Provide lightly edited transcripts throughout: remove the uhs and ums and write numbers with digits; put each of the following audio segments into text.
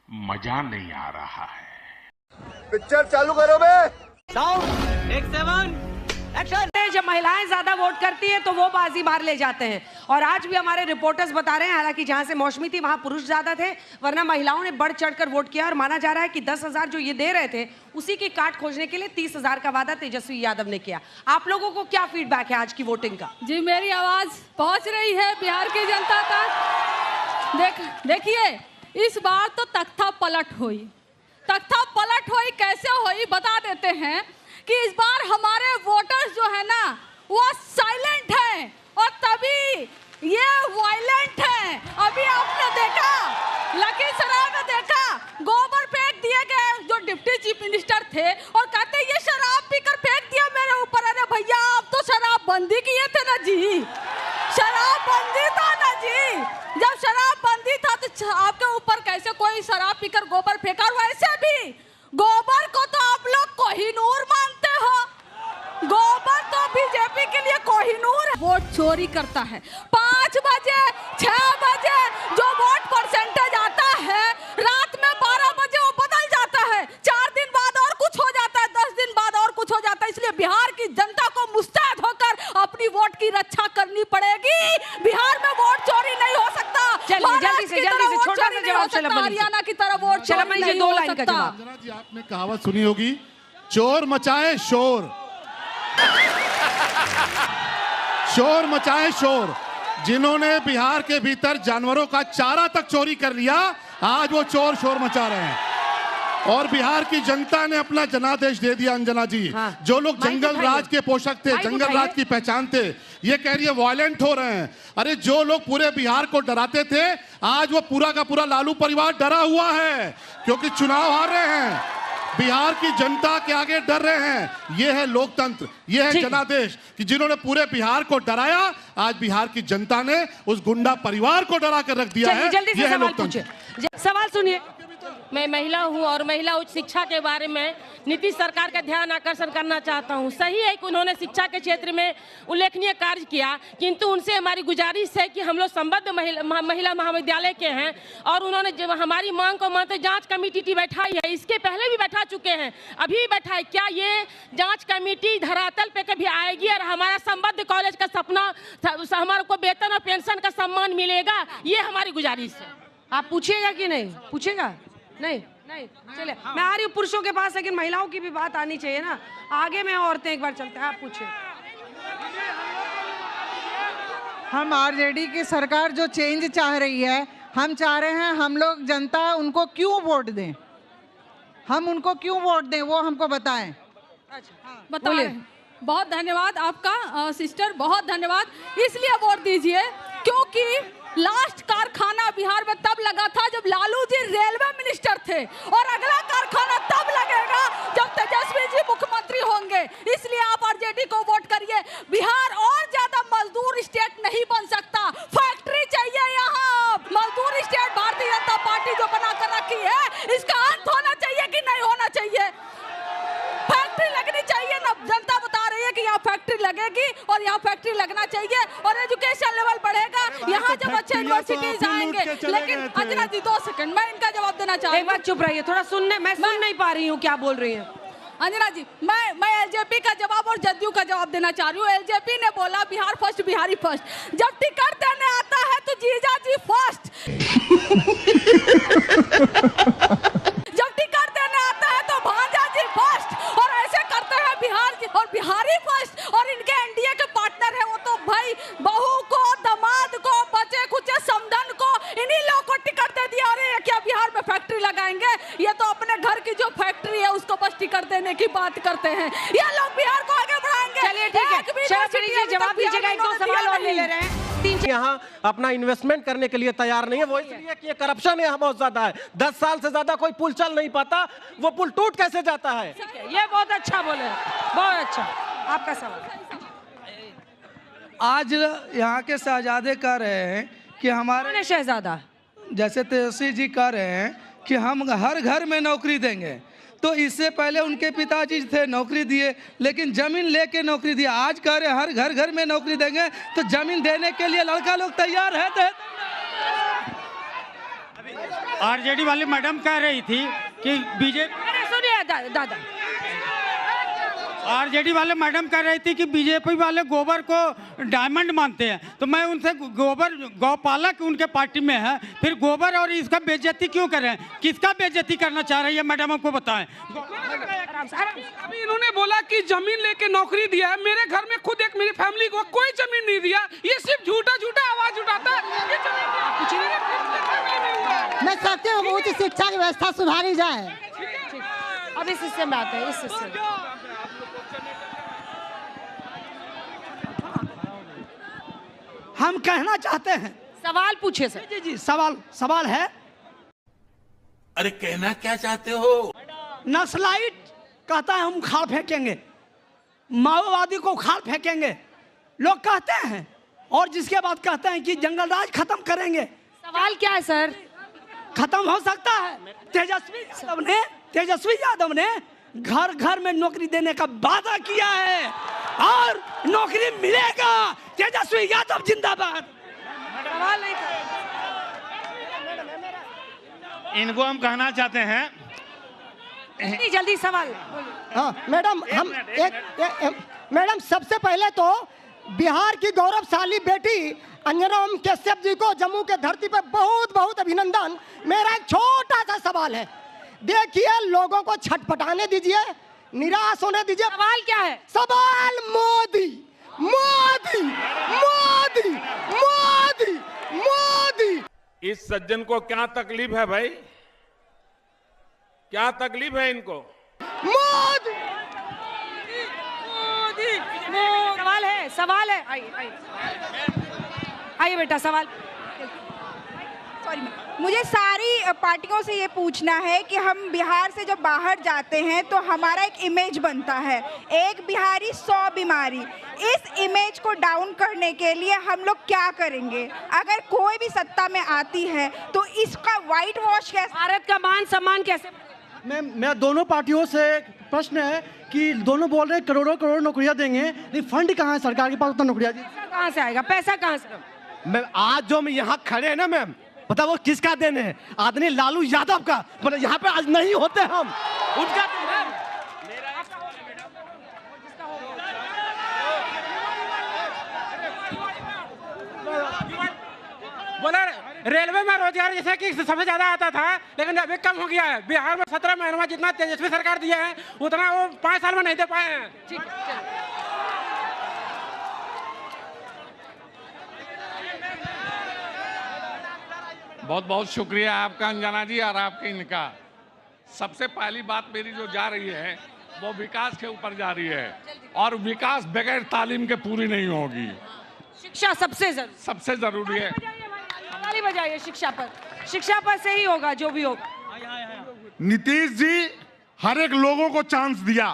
मजा नहीं आ रहा है। पिक्चर चालू करो बे। साउंड एक 7 एक्शन। जब महिलाएं ज्यादा वोट करती हैं तो वो बाजी बाहर ले जाते हैं। और आज भी हमारे रिपोर्टर्स बता रहे हैं, हालांकि जहां से मौसमी थी वहां पुरुष ज्यादा थे, वरना महिलाओं ने बढ़ चढ़कर वोट किया। और माना जा रहा है कि 10,000 जो ये दे रहे थे उसी की काट खोजने के लिए 30,000 का वादा तेजस्वी यादव ने किया। आप लोगों को क्या फीडबैक है आज की वोटिंग का? जी, मेरी आवाज पहुंच रही है बिहार की जनता तक। देखिए, इस बार तो तख्ता पलट हुई। तख्ता पलट हुई कैसे हुई बता देते हैं कि इस बार हमारे वोटर्स जो है ना वो साइलेंट हैं और तभी ये वायलेंट हैं। अभी आपने देखा, लखीसराय में देखा, गोबर फेंक दिए गए जो डिप्टी चीफ मिनिस्टर थे और कहते ये शराब पीकर फेंक दिया मेरे ऊपर। अरे भैया, आप तो शराब बंदी किए थे ना जी, शराब बंदी था ना जी। जब शराब बंदी था तो आपके ऊपर कैसे कोई शराब पीकर गोबर फेंका? और वैसे भी गोबर को तो आप लोग कोहिनूर मानते हो, गोबर तो बीजेपी के लिए कोहिनूर है। वोट चोरी करता है। 5 बजे 6 बजे जो वोट परसेंटेज आता है, रात में 12 बजे वो बदल जाता है। 4 दिन बाद और कुछ हो जाता है, 10 दिन बाद और कुछ हो जाता है। इसलिए बिहार की जनता को मुस्तैद होकर अपनी वोट की रक्षा करनी पड़ेगी। बिहार में वोट चोरी नहीं हो सकता। जल्दी से छोटा सा जवाब। हरियाणा की तरह वोट चोरी नहीं हो सकता। जी, आपने कहावत सुनी होगी, चोर मचाए शोर, शोर मचाए शोर। जिन्होंने बिहार के भीतर जानवरों का चारा तक चोरी कर लिया, आज वो चोर शोर मचा रहे हैं। और बिहार की जनता ने अपना जनादेश दे दिया। अंजना जी, हाँ। जो लोग जंगल राज के पोषक थे, जंगल राज की पहचान थे, ये कह रही है वायलेंट हो रहे हैं। अरे जो लोग पूरे बिहार को डराते थे, आज वो पूरा का पूरा लालू परिवार डरा हुआ है, क्योंकि चुनाव हार रहे हैं। बिहार की जनता के आगे डर रहे हैं। ये है लोकतंत्र, ये है जनादेश कि जिन्होंने पूरे बिहार को डराया, आज बिहार की जनता ने उस गुंडा परिवार को डरा कर रख दिया है। जल्दी से सवाल पूछिए। सवाल सुनिए। मैं महिला हूं और महिला उच्च शिक्षा के बारे में नीतीश सरकार का ध्यान आकर्षण करना चाहता हूं। सही है कि उन्होंने शिक्षा के क्षेत्र में उल्लेखनीय कार्य किया, किंतु उनसे हमारी गुजारिश है कि हम लोग संबद्ध महिला महाविद्यालय के हैं और उन्होंने जब हमारी मांग को मानते जांच कमेटी बैठाई है, इसके पहले भी बैठा चुके हैं, अभी भी बैठाई। क्या ये जांच कमेटी धरातल पे कभी आएगी और हमारा संबद्ध कॉलेज का सपना, हमारे को वेतन और पेंशन का सम्मान मिलेगा? ये हमारी गुजारिश है। आप पूछिएगा कि नहीं? पूछेगा? नहीं चले, मैं आ रही हूँ पुरुषों के पास, लेकिन महिलाओं की भी बात आनी चाहिए ना। आगे में औरतें एक बार चलते हैं। आप पूछिए। हम आरजेडी की सरकार जो चेंज चाह रही है, हम चाह रहे हैं हम लोग जनता उनको क्यों वोट दें, हम उनको क्यों वोट दें वो हमको बताएं। अच्छा, बताइए। बहुत धन्यवाद आपका सिस्टर, बहुत धन्यवाद। इसलिए वोट दीजिए क्योंकि लास्ट कारखाना बिहार में तब लगा था जब लालू जी रेलवे मिनिस्टर थे, और अगला कारखाना तब लगेगा जब तेजस्वी जी मुख्यमंत्री होंगे। इसलिए आप आरजेडी को वोट करिए। बिहार और ज्यादा मजदूर स्टेट नहीं बन सकता, फैक्ट्री चाहिए यहाँ। मजदूर स्टेट भारतीय जनता पार्टी जो बना कर रखी है, इसका अंत होना चाहिए कि नहीं होना चाहिए? फैक्ट्री लगनी चाहिए ना। जनता बता रही है कि यहाँ फैक्ट्री लगेगी और यहाँ फैक्ट्री लगना चाहिए और एजुकेशन लेवल बढ़ेगा। यहाँ जब अच्छे यूनिवर्सिटीज आएंगे। लेकिन अंजना जी 2 सेकंड, मैं इनका जवाब देना चाहती हूँ। एक बार चुप रहिए, थोड़ा सुनने, मैं सुन नहीं पा रही हूँ क्या बोल रही हैं अंजना जी। मैं एलजेपी का जवाब और जदयू का जवाब देना चाह रही हूँ। एलजेपी ने बोला बिहार फर्स्ट, बिहारी फर्स्ट। जब टिकट देने आता है तो जीजा जी फर्स्ट। जब टिकट देने आता है तो भांजा जी फर्स्ट। और ऐसे करते हैं बिहार जी और बिहारी फर्स्ट। और इनके एनडीए के पार्टनर है वो तो भाई बहू को, दामाद को, बचे खुचे समधन को, इन्हीं लोगों को टिकट दे दिया। अरे क्या बिहार में फैक्ट्री लगाएंगे? ये तो अपने घर की जो फैक्ट्री है उसको बस टिकट देने की बात करते हैं। ये लोग बिहार को आगे बढ़ाएंगे। चलिए ठीक है, जवाब दीजिएगा। 1-2 सवाल और ले रहे हैं। यहाँ अपना इन्वेस्टमेंट करने के लिए तैयार नहीं है। वो इसलिए कि ये करप्शन यहाँ बहुत ज्यादा है। 10 साल से ज्यादा कोई पुल चल नहीं पाता, वो पुल टूट कैसे जाता है? ये बहुत अच्छा बोले, बहुत अच्छा। आपका सवाल। आज यहाँ के शहजादे कह रहे हैं कि हमारे शहजादा जैसे तेजस्वी जी कह रहे हैं कि हम हर घर में नौकरी देंगे, तो इससे पहले उनके पिताजी थे नौकरी दिए, लेकिन जमीन लेके नौकरी दिया। आज कह रहे हर घर घर में नौकरी देंगे, तो जमीन देने के लिए लड़का लोग तैयार है। आरजेडी वाली मैडम कह रही थी कि बीजेपी, अरे सुनिए दादा, आरजेडी वाले मैडम कह रही थी कि बीजेपी वाले गोबर को डायमंड मानते हैं। तो मैं उनसे गोबर गौपालक उनके पार्टी में है, फिर गोबर और इसका बेइज्जती क्यों करें? किसका बेइज्जती करना चाह रही है मैडम, हमको बताएं। अभी इन्होंने बोला कि जमीन लेके नौकरी दिया है। मेरे घर में खुद एक मेरी फैमिली को कोई जमीन नहीं दिया। ये सिर्फ झूठा झूठा आवाज उठाता है। मैं चाहती हूँ उच्च शिक्षा की व्यवस्था सुधारी जाए। अब इस हिस्से में आते हैं, इस हिस्से में। हम कहना चाहते हैं, सवाल पूछे सर। जी जी सवाल है। अरे कहना क्या चाहते हो? नक्सलाइट कहता है हम खाल फेंकेंगे, माओवादी को खाल फेंकेंगे, लोग कहते हैं, और जिसके बाद कहते हैं कि जंगल राज खत्म करेंगे। सवाल क्या है सर? खत्म हो सकता है। तेजस्वी यादव ने घर घर में नौकरी देने का वादा किया है और नौकरी मिलेगा। तेजस्वी यादव जिंदाबाद। सवाल नहीं था। इनको हम कहना चाहते हैं, जल्दी सवाल। हाँ मैडम, हम मैडम सबसे पहले तो बिहार की गौरवशाली बेटी अंजना कश्यप जी को जम्मू के धरती पर बहुत बहुत अभिनंदन। मेरा एक छोटा सा सवाल है, देखिए लोगों को छटपटाने दीजिए, निराश होने दीजिए। सवाल क्या है? सवाल मोदी मोदी मोदी मोदी मोदी। इस सज्जन को क्या तकलीफ है भाई? क्या तकलीफ है इनको? मोदी सवाल है। आइए बेटा, सवाल। सॉरी, मुझे सारी पार्टियों से ये पूछना है कि हम बिहार से जब बाहर जाते हैं तो हमारा एक इमेज बनता है, एक बिहारी 100 बीमारी। इस इमेज को डाउन करने के लिए हम लोग क्या करेंगे? अगर कोई भी सत्ता में आती है तो इसका व्हाइट वॉश कैसे? भारत का मान सम्मान कैसे? मैं दोनों पार्टियों से प्रश्न है कि दोनों बोल रहे हैं करोड़ों करोड़ नौकरियां देंगे, लेकिन फंड कहाँ है सरकार के पास उतना नौकरियां? कहाँ से आएगा पैसा? कहाँ से? मैम आज जो हम यहाँ खड़े हैं ना मैम, पता वो किसका देन है? आदरणीय लालू यादव का। मतलब यहाँ पे आज नहीं होते हम, उनका देन है। बोला रेलवे में रोजगार जैसे कि सबसे ज्यादा आता था, लेकिन अभी कम हो गया है। बिहार में 17 महीनों में जितना तेजस्वी सरकार दिया है उतना वो 5 साल में नहीं दे पाए हैं। ठीक, बहुत बहुत शुक्रिया आपका अंजना जी और आपके इनका। सबसे पहली बात मेरी जो जा रही है वो विकास के ऊपर जा रही है, और विकास बगैर तालीम के पूरी नहीं होगी। शिक्षा सबसे जरूरी है। ताली बजाइए। शिक्षा पर से ही होगा जो भी होगा। नीतीश जी हर एक लोगों को चांस दिया।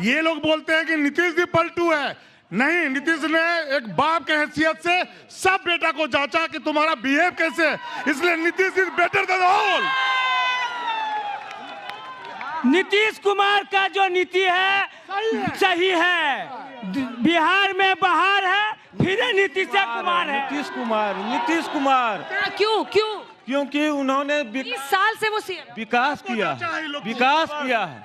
ये लोग बोलते हैं कि नीतीश जी पलटू है। नहीं, नीतीश ने एक बाप के हैसियत से सब बेटा को जांचा कि तुम्हारा बिहेव कैसे है, इसलिए Nitish is better than all. Nitish Kumar का जो नीति है सही है। बिहार में बहार है, फिर नीतीश कुमार है। नीतीश कुमार क्यों? क्योंकि उन्होंने 20 साल से वो विकास किया है।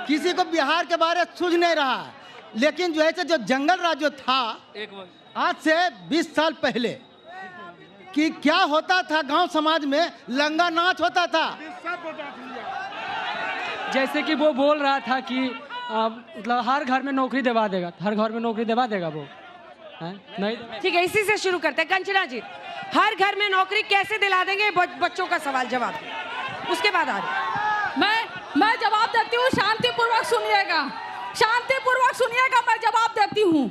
किसी को बिहार के बारे में सूझ नहीं रहा, लेकिन जो है जो जंगल राज जो था आज से 20 साल पहले कि क्या होता था, गांव समाज में लंगा नाच होता था। जैसे कि वो बोल रहा था कि मतलब हर घर में नौकरी दिलवा देगा, हर घर में नौकरी दिलवा देगा वो है? नहीं। ठीक है, इसी से शुरू करते हैं। कंचना जी, हर घर में नौकरी कैसे दिला देंगे? बच्चों का सवाल जवाब, उसके बाद आ रहे। मैं जवाब देती हूँ, शांतिपूर्वक सुनिएगा, मैं जवाब देती हूँ।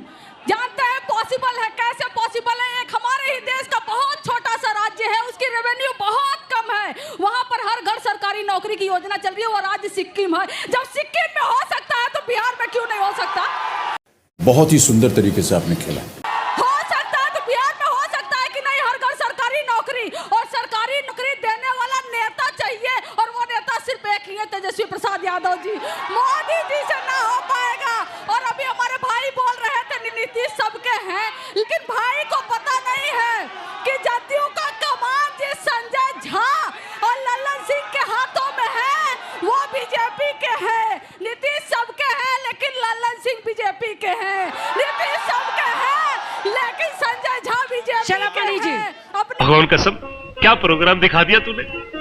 जानते हैं पॉसिबल है? कैसे पॉसिबल है? एक हमारे ही देश का बहुत छोटा सा राज्य है, उसकी रेवेन्यू बहुत कम है, वहां पर हर घर सरकारी नौकरी की योजना चल रही है। वो राज्य सिक्किम है। जब सिक्किम में हो सकता है तो बिहार में क्यों नहीं हो सकता? बहुत ही सुंदर तरीके से आपने खेला। हो सकता है तो बिहार में हो सकता है कि नहीं? हर घर सरकारी नौकरी, और सरकारी नौकरी देने वाला नेता चाहिए, और वो नेता सिर्फ एक ही है, तेजस्वी प्रसाद यादव जी। मोदी जी से ना हो पाएगा। और अभी हमारे भाई बोल रहे थे नीतीश सबके हैं, लेकिन भाई को पता नहीं है कि बीजेपी के हैं, नीतीश सबके हैं, लेकिन संजय झा बीजेपी के हैं। भगवान कसम क्या प्रोग्राम दिखा दिया तूने।